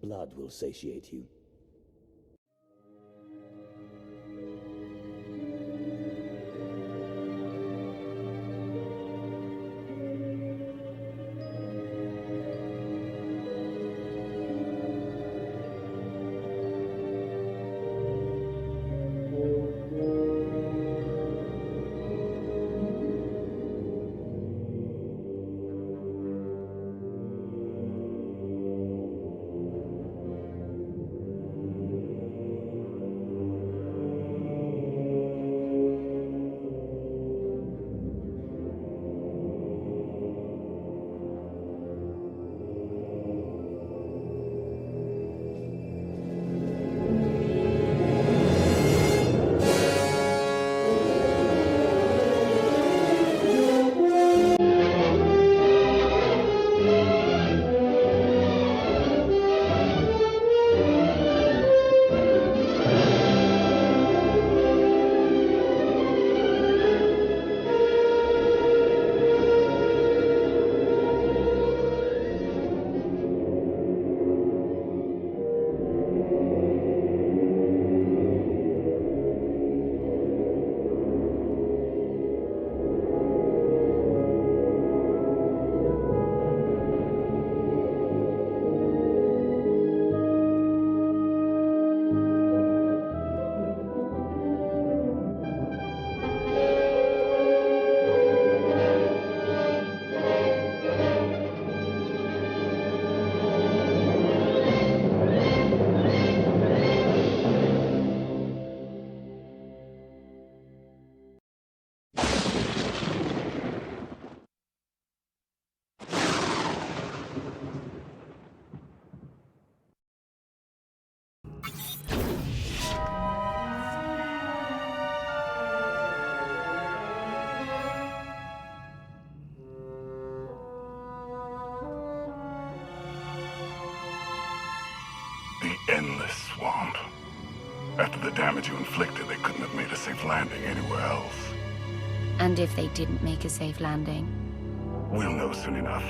blood will satiate you. Endless swamp. After the damage you inflicted, they couldn't have made a safe landing anywhere else. And if they didn't make a safe landing? We'll know soon enough.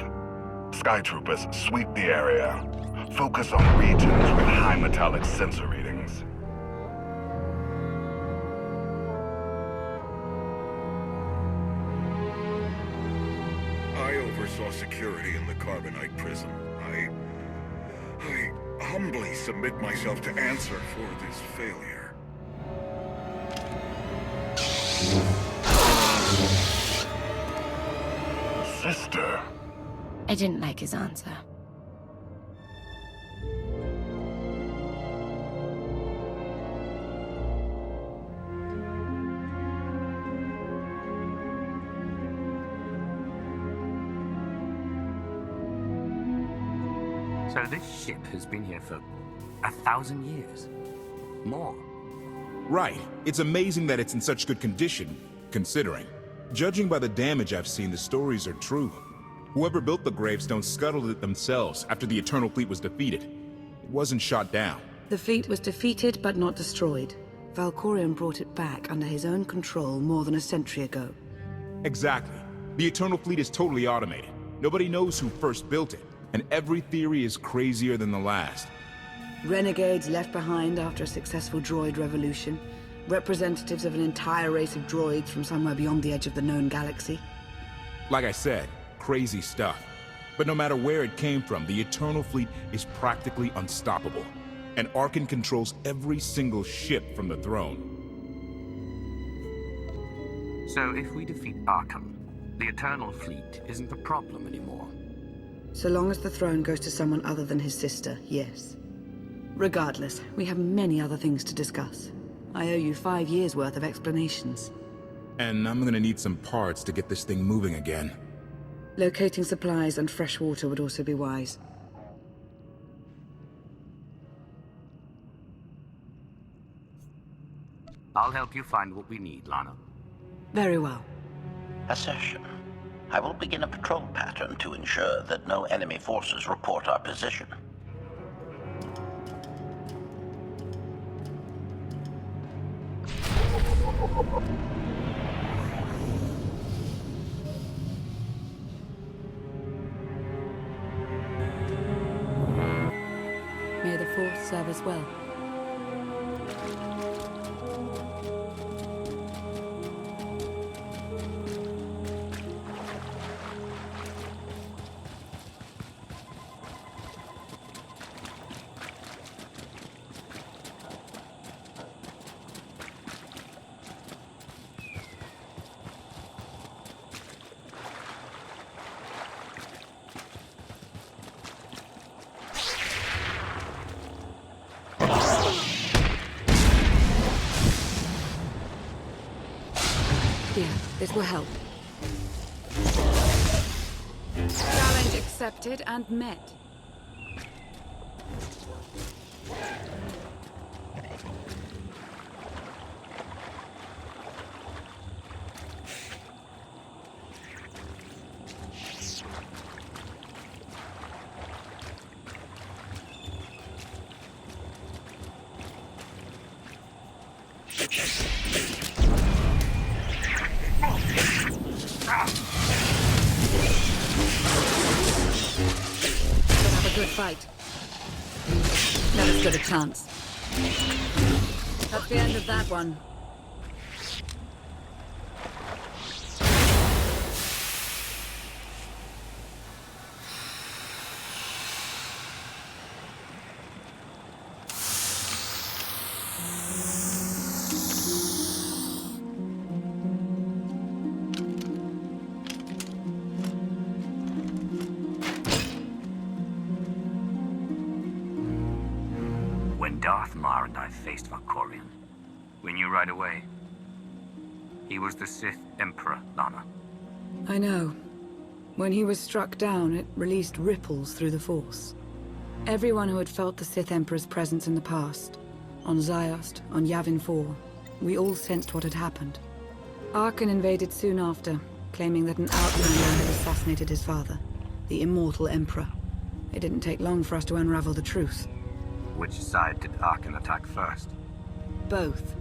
Sky Troopers, sweep the area. Focus on regions with high metallic sensor readings. I oversaw security in the Carbonite prison. I humbly submit myself to answer for this failure. Sister. I didn't like his answer. So this ship has been here for 1,000 years? More? Right. It's amazing that it's in such good condition, considering. Judging by the damage I've seen, the stories are true. Whoever built the gravestone scuttled it themselves after the Eternal Fleet was defeated. It wasn't shot down. The fleet was defeated but not destroyed. Valkorion brought it back under his own control more than a century ago. Exactly. The Eternal Fleet is totally automated. Nobody knows who first built it, and every theory is crazier than the last. Renegades left behind after a successful droid revolution. Representatives of an entire race of droids from somewhere beyond the edge of the known galaxy. Like I said, crazy stuff. But no matter where it came from, the Eternal Fleet is practically unstoppable. And Arkan controls every single ship from the throne. So if we defeat Arkham, the Eternal Fleet isn't a problem anymore. So long as the throne goes to someone other than his sister, yes. Regardless, we have many other things to discuss. I owe you 5 years' worth of explanations. And I'm gonna need some parts to get this thing moving again. Locating supplies and fresh water would also be wise. I'll help you find what we need, Lana. Very well. Assertion. I will begin a patrol pattern to ensure that no enemy forces report our position. May Force serve us well. Here, this will help. Challenge accepted and met. Good fight. Never stood a chance. That's the end of that one. And I faced Valkorion. We knew right away. He was the Sith Emperor, Lana. I know. When he was struck down, it released ripples through the Force. Everyone who had felt the Sith Emperor's presence in the past, on Ziost, on Yavin 4, we all sensed what had happened. Arkan invaded soon after, claiming that an outlander had assassinated his father, the immortal Emperor. It didn't take long for us to unravel the truth. Which side did Arkan attack first? Both.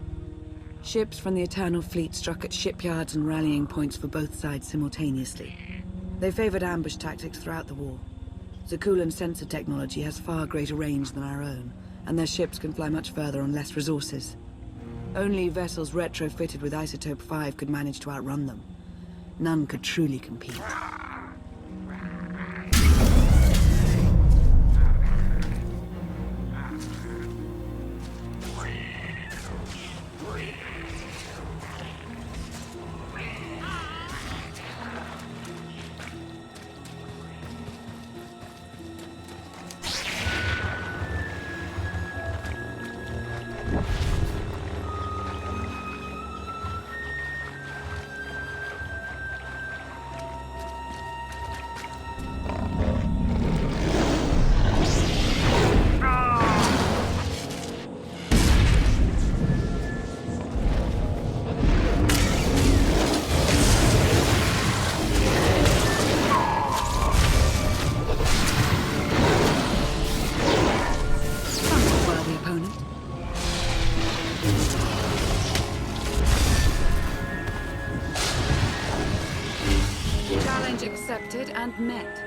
Ships from the Eternal Fleet struck at shipyards and rallying points for both sides simultaneously. They favored ambush tactics throughout the war. Zakulan's sensor technology has far greater range than our own, and their ships can fly much further on less resources. Only vessels retrofitted with Isotope 5 could manage to outrun them. None could truly compete. Accepted and met.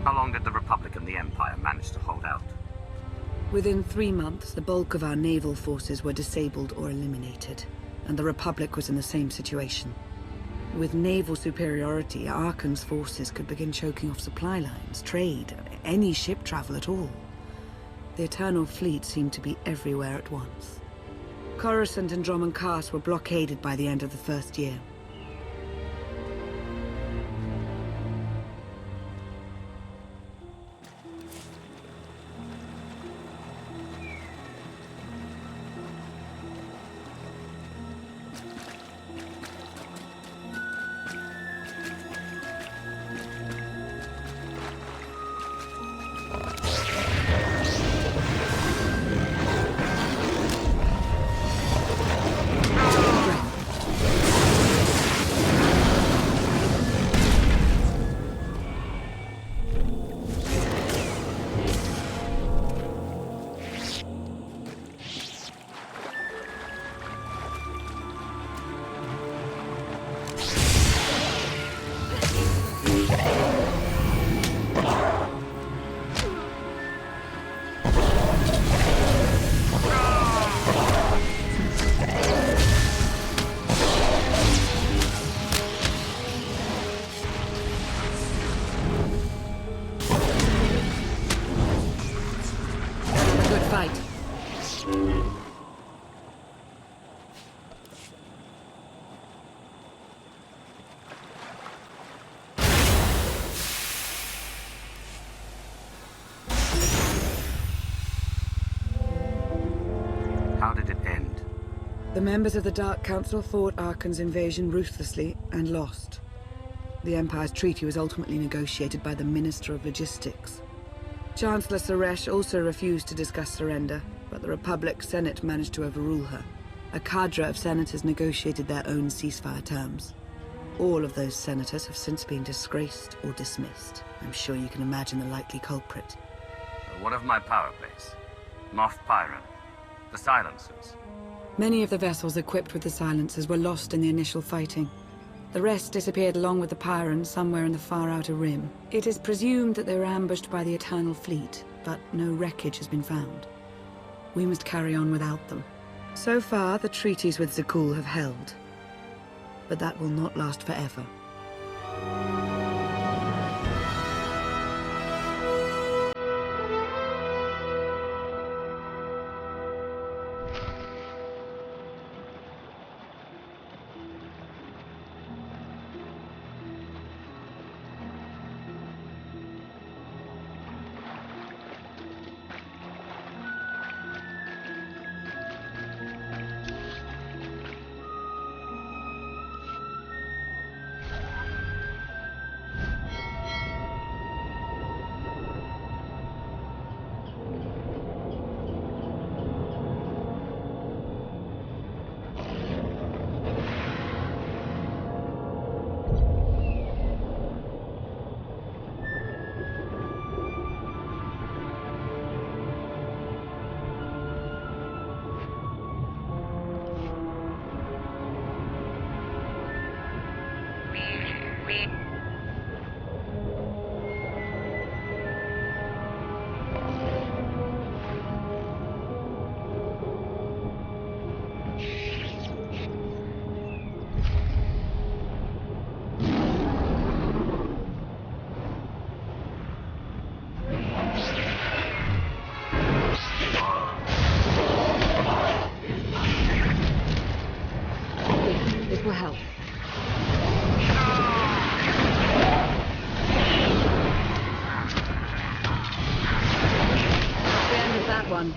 How long did the Republic and the Empire manage to hold out? Within 3 months, the bulk of our naval forces were disabled or eliminated, and the Republic was in the same situation. With naval superiority, Arkan's forces could begin choking off supply lines, trade, any ship travel at all. The Eternal Fleet seemed to be everywhere at once. Coruscant and Dromund Kaas were blockaded by the end of the first year. members of the Dark Council fought Arkan's invasion ruthlessly and lost. The Empire's treaty was ultimately negotiated by the Minister of Logistics. Chancellor Suresh also refused to discuss surrender, but the Republic Senate managed to overrule her. A cadre of senators negotiated their own ceasefire terms. All of those senators have since been disgraced or dismissed. I'm sure you can imagine the likely culprit. What of my power base? Moff Pyron? The silencers? Many of the vessels equipped with the silencers were lost in the initial fighting. The rest disappeared along with the Pyrans somewhere in the far outer rim. It is presumed that they were ambushed by the Eternal Fleet, but no wreckage has been found. We must carry on without them. So far, the treaties with Zakul have held. But that will not last forever. This will help. That's the end of that one.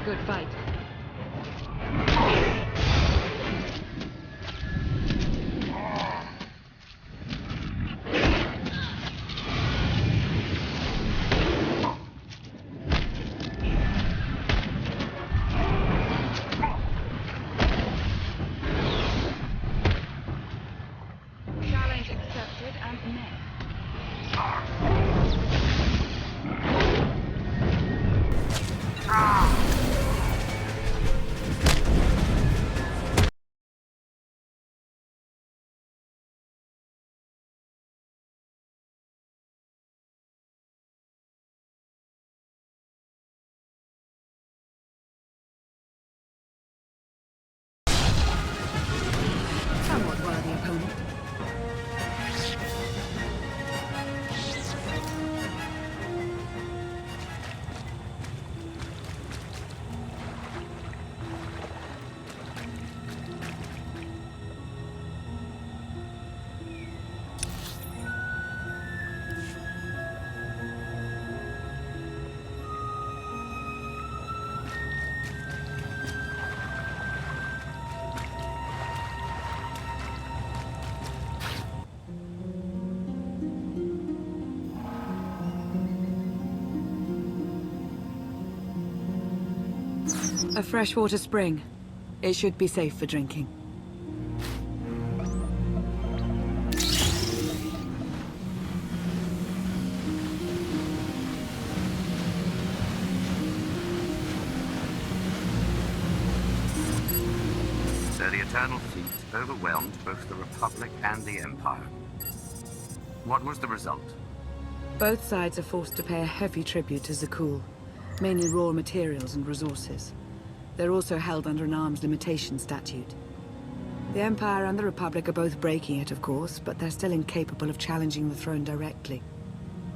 Good fight. Challenge accepted and met. Somewhat worthy opponent. A freshwater spring. It should be safe for drinking. So the Eternal Fleet overwhelmed both the Republic and the Empire. What was the result? Both sides are forced to pay a heavy tribute to Zakul, mainly raw materials and resources. They're also held under an arms limitation statute. The Empire and the Republic are both breaking it, of course, but they're still incapable of challenging the throne directly.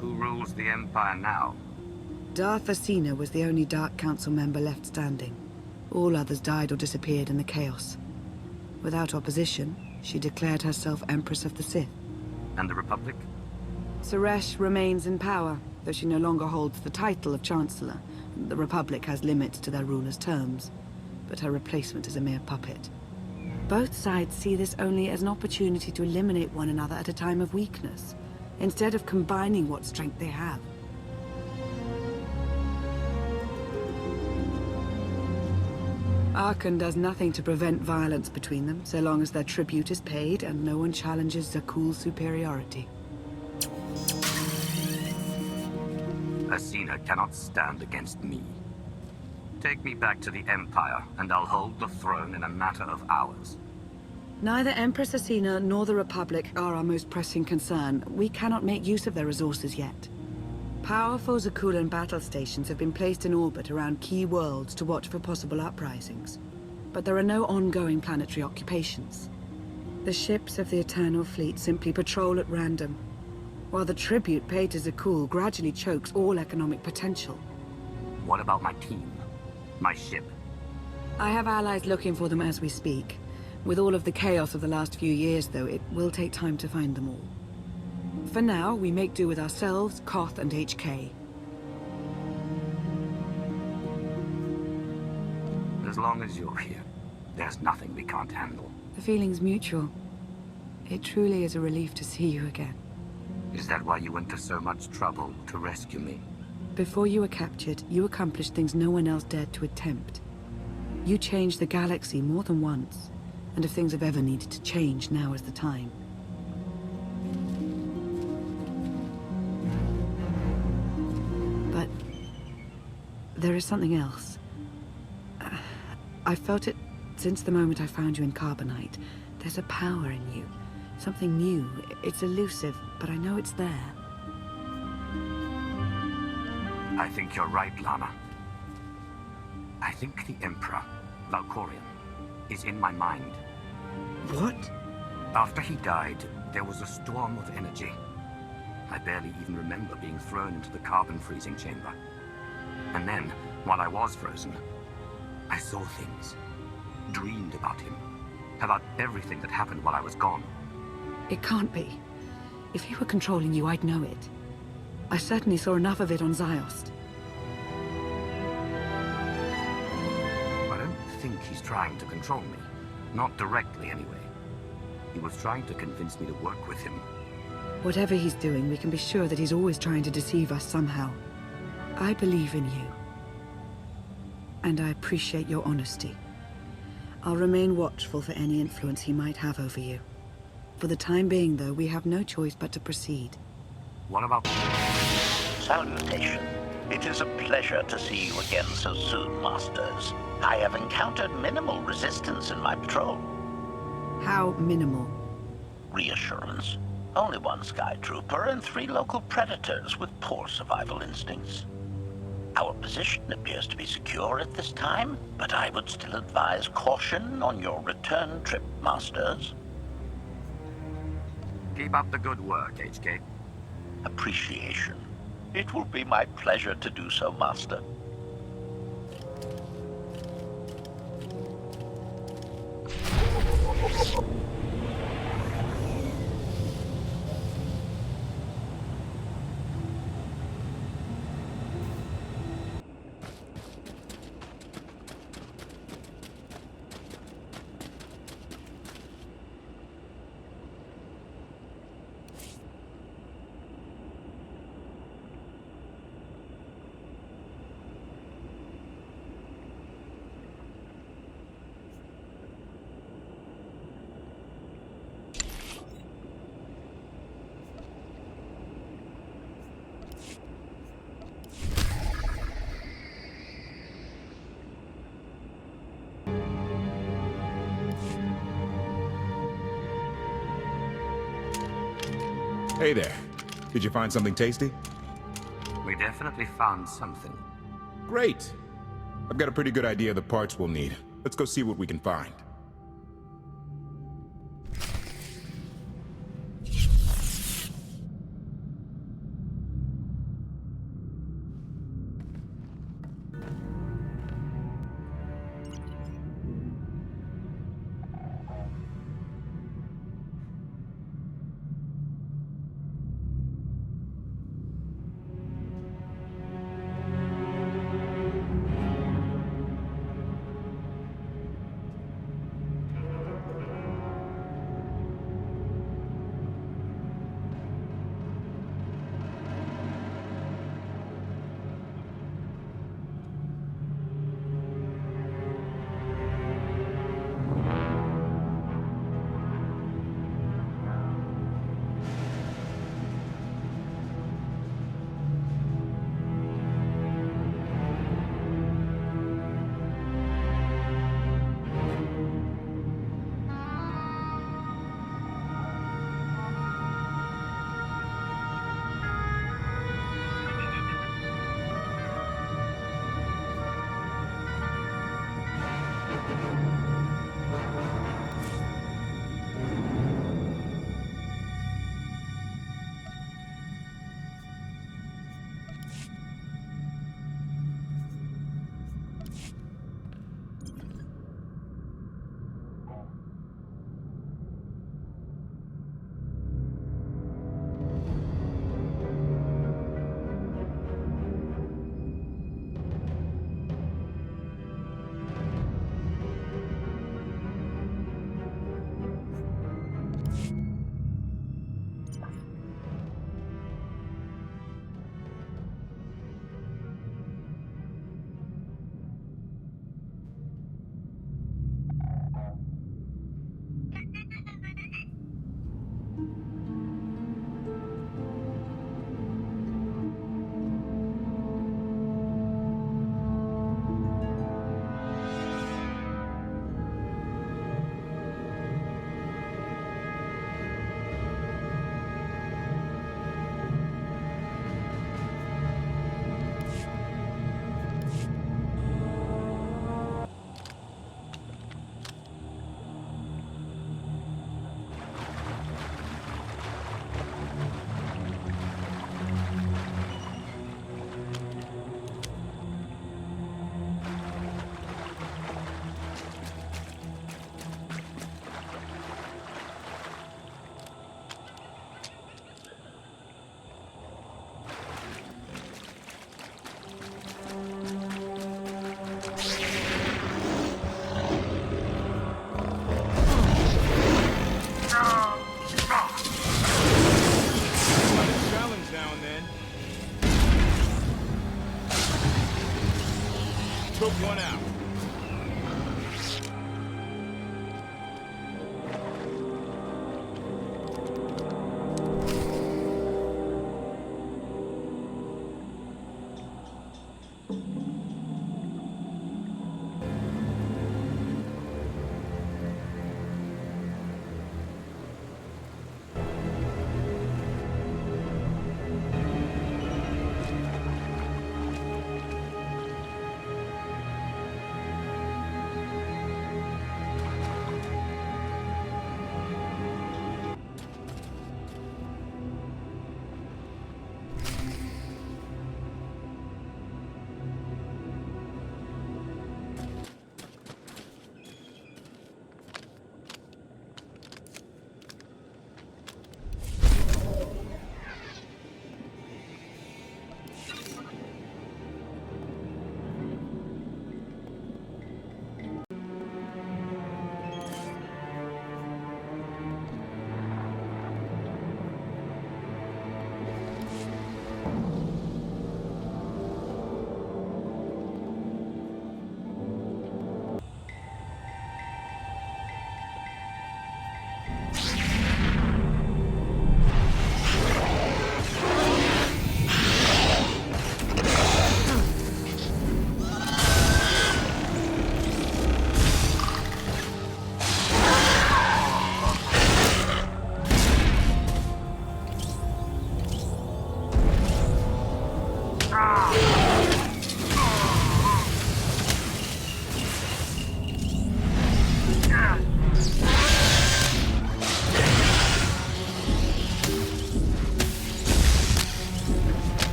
Who rules the Empire now? Darth Asina was the only Dark Council member left standing. All others died or disappeared in the chaos. Without opposition, she declared herself Empress of the Sith. And the Republic? Suresh remains in power, though she no longer holds the title of Chancellor. The Republic has limits to their ruler's terms, but her replacement is a mere puppet. Both sides see this only as an opportunity to eliminate one another at a time of weakness, instead of combining what strength they have. Arkan does nothing to prevent violence between them, so long as their tribute is paid and no one challenges Zakul's superiority. Asina cannot stand against me. Take me back to the Empire, and I'll hold the throne in a matter of hours. Neither Empress Asina nor the Republic are our most pressing concern. We cannot make use of their resources yet. Powerful Zakulan battle stations have been placed in orbit around key worlds to watch for possible uprisings. But there are no ongoing planetary occupations. The ships of the Eternal Fleet simply patrol at random, while the tribute paid to Zakul gradually chokes all economic potential. What about my team? My ship? I have allies looking for them as we speak. With all of the chaos of the last few years, though, it will take time to find them all. For now, we make do with ourselves, KOTFE, and HK. As long as you're here, there's nothing we can't handle. The feeling's mutual. It truly is a relief to see you again. Is that why you went to so much trouble to rescue me? Before you were captured, you accomplished things no one else dared to attempt. You changed the galaxy more than once, and if things have ever needed to change, now is the time. But there is something else. I've felt it since the moment I found you in Carbonite. There's a power in you, something new. It's elusive, but I know it's there. I think you're right, Lana. I think the Emperor, Valkorion, is in my mind. What? After he died, there was a storm of energy. I barely even remember being thrown into the carbon freezing chamber. And then, while I was frozen, I saw things, dreamed about him, about everything that happened while I was gone. It can't be. If he were controlling you, I'd know it. I certainly saw enough of it on Ziost. I don't think he's trying to control me. Not directly, anyway. He was trying to convince me to work with him. Whatever he's doing, we can be sure that he's always trying to deceive us somehow. I believe in you. And I appreciate your honesty. I'll remain watchful for any influence he might have over you. For the time being, though, we have no choice but to proceed. What about... Salutation. It is a pleasure to see you again so soon, Masters. I have encountered minimal resistance in my patrol. How minimal? Reassurance. Only one Sky Trooper and 3 local predators with poor survival instincts. Our position appears to be secure at this time, but I would still advise caution on your return trip, Masters. Keep up the good work, HK. Appreciation. It will be my pleasure to do so, Master. Hey there. Did you find something tasty? We definitely found something. Great. I've got a pretty good idea of the parts we'll need. Let's go see what we can find. Took one out.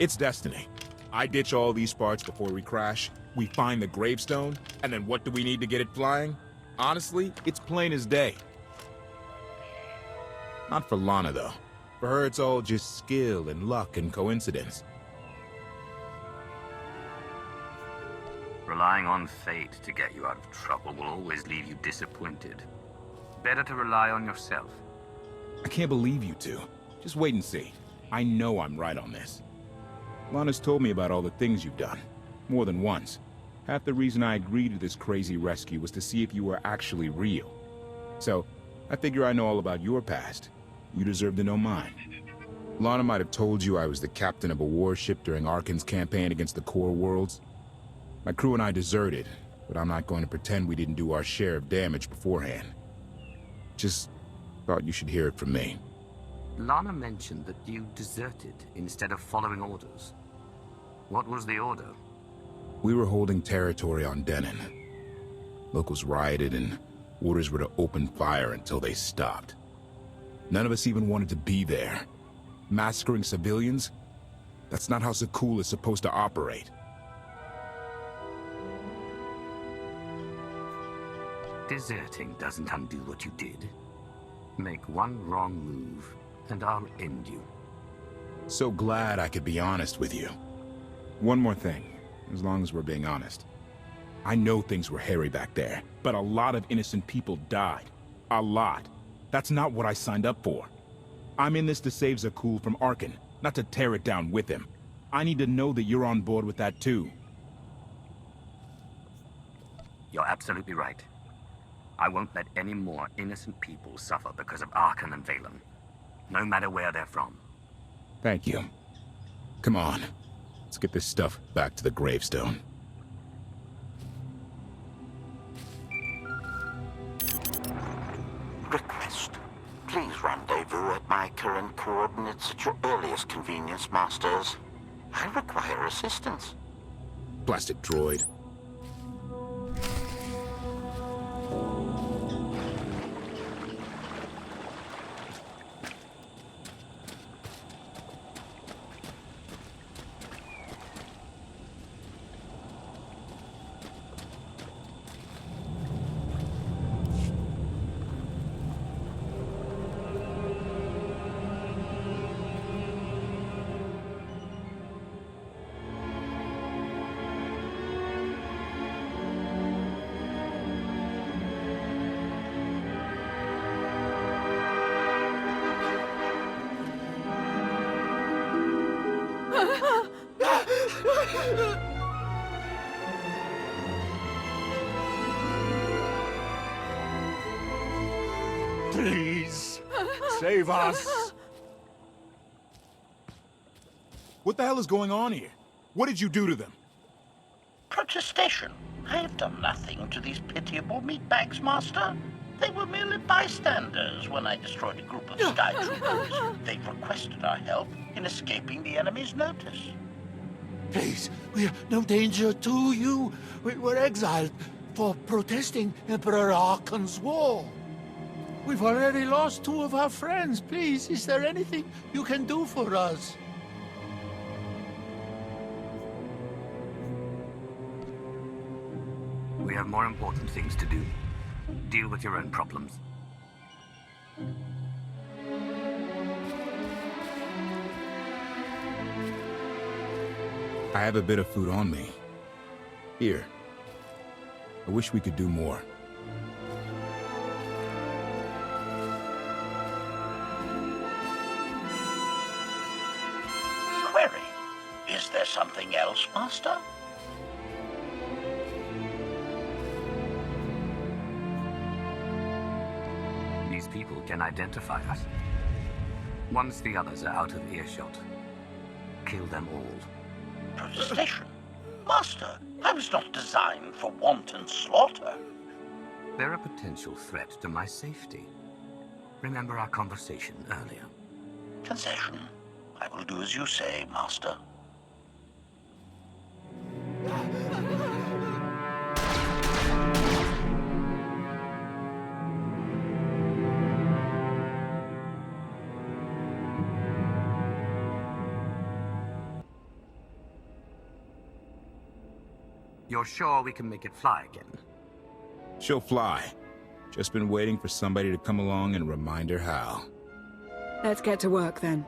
It's destiny. I ditch all these parts before we crash, we find the gravestone, and then what do we need to get it flying? Honestly, it's plain as day. Not for Lana, though. For her, it's all just skill and luck and coincidence. Relying on fate to get you out of trouble will always leave you disappointed. Better to rely on yourself. I can't believe you two. Just wait and see. I know I'm right on this. Lana's told me about all the things you've done. More than once. Half the reason I agreed to this crazy rescue was to see if you were actually real. So, I figure I know all about your past. You deserve to know mine. Lana might have told you I was the captain of a warship during Arkan's campaign against the Core Worlds. My crew and I deserted, but I'm not going to pretend we didn't do our share of damage beforehand. Just thought you should hear it from me. Lana mentioned that you deserted instead of following orders. What was the order? We were holding territory on Denon. Locals rioted and orders were to open fire until they stopped. None of us even wanted to be there. Massacring civilians? That's not how Zakul is supposed to operate. Deserting doesn't undo what you did. Make one wrong move, and I'll end you. So glad I could be honest with you. One more thing, as long as we're being honest. I know things were hairy back there, but a lot of innocent people died. A lot. That's not what I signed up for. I'm in this to save Zakul from Arkan, not to tear it down with him. I need to know that you're on board with that too. You're absolutely right. I won't let any more innocent people suffer because of Arkan and Valen. No matter where they're from. Thank you. Come on. Let's get this stuff back to the gravestone. Request. Please rendezvous at my current coordinates at your earliest convenience, Masters. I require assistance. Plastic droid. Please, save us. What the hell is going on here? What did you do to them? Protestation. I have done nothing to these pitiable meatbags, Master. They were merely bystanders when I destroyed a group of Sky Troopers. They requested our help in escaping the enemy's notice. Please, we are no danger to you. We were exiled for protesting Emperor Arkan's war. We've already lost 2 of our friends. Please, is there anything you can do for us? We have more important things to do. Deal with your own problems. I have a bit of food on me. Here. I wish we could do more. Query. Is there something else, Master? These people can identify us. Once the others are out of earshot, kill them all. Protestation? Master, I was not designed for wanton slaughter. They're a potential threat to my safety. Remember our conversation earlier. Concession. I will do as you say, Master. You're sure we can make it fly again? She'll fly. Just been waiting for somebody to come along and remind her how. Let's get to work then.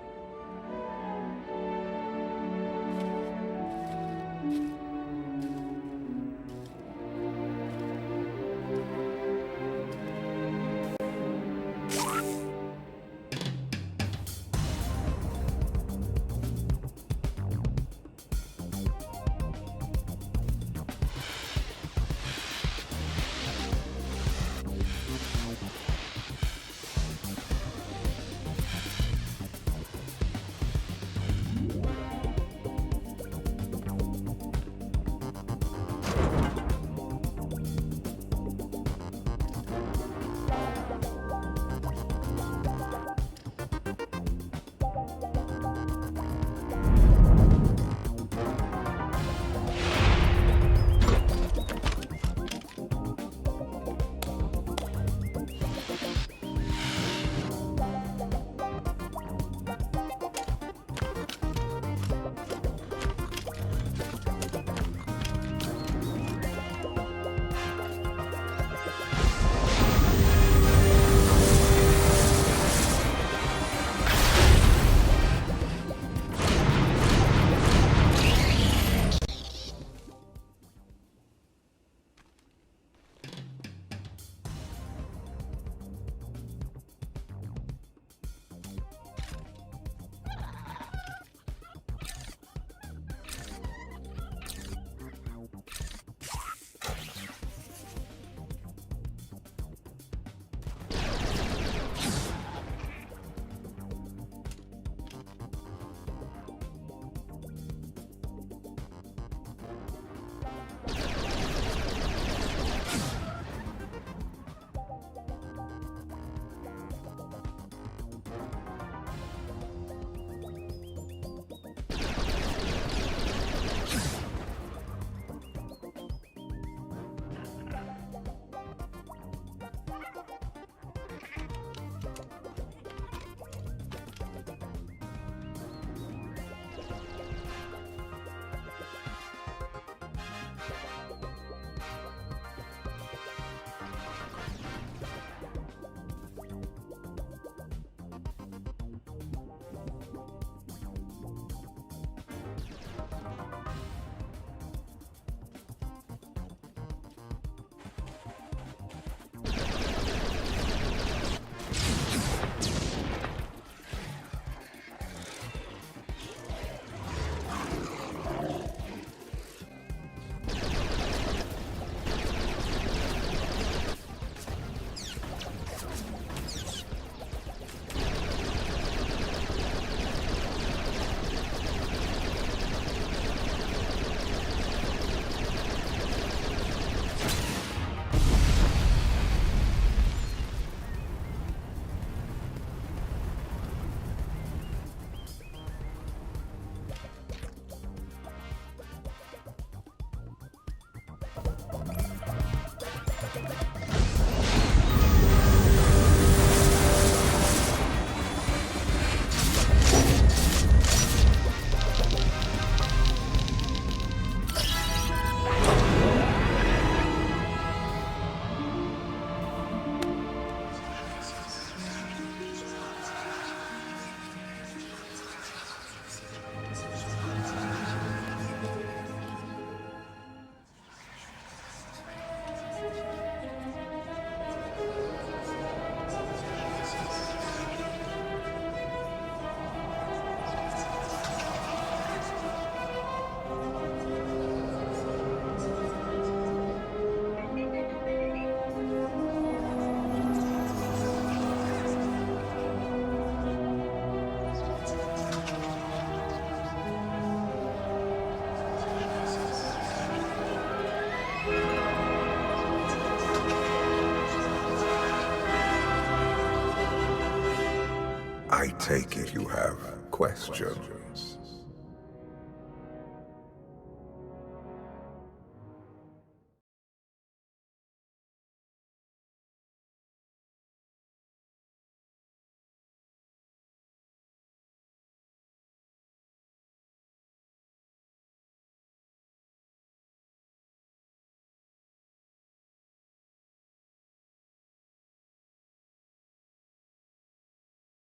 I take it you have questions.